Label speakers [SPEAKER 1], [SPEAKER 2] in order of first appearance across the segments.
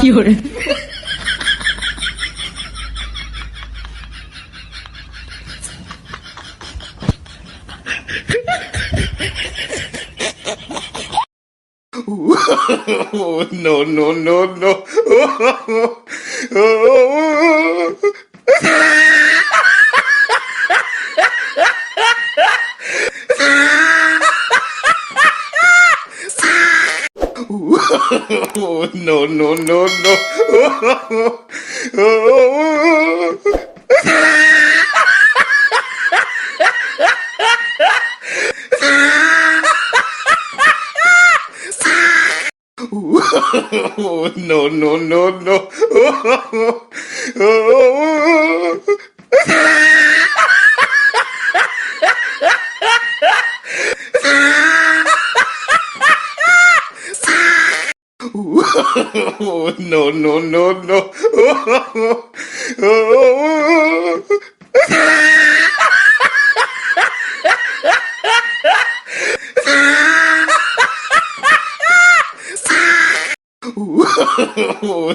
[SPEAKER 1] 有人。
[SPEAKER 2] No, no, no, no. No, no, no, no. No, no, no, no. No, no, no, no.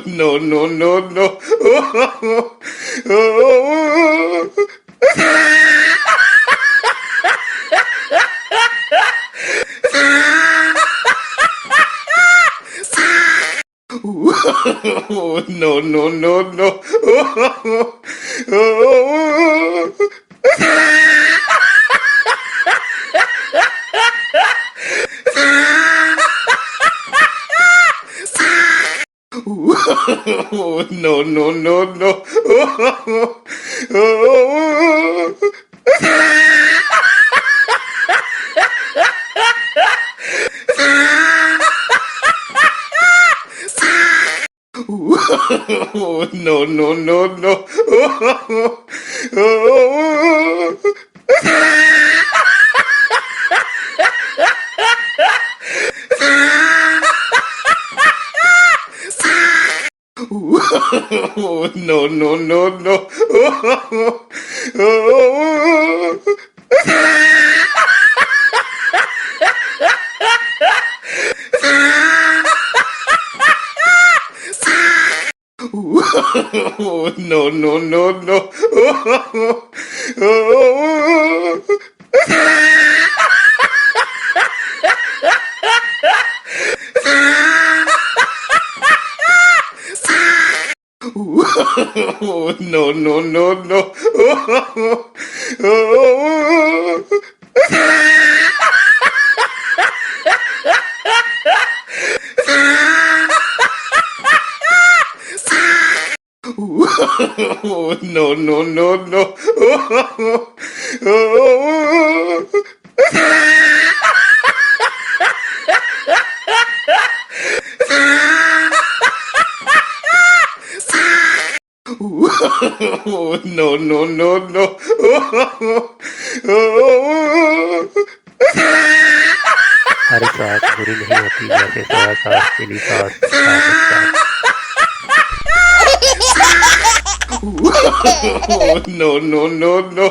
[SPEAKER 2] No, no, no, no. No, no, no, no. No, no, no, no. No, no, no, no. No, no, no, no. No, no, no, no. No, no, no, no. No, no, no, no. No, no, no, no.
[SPEAKER 3] हर सांस बुरी नहीं होती जैसे सोया सांस पीली सांस
[SPEAKER 2] No, no, no, no.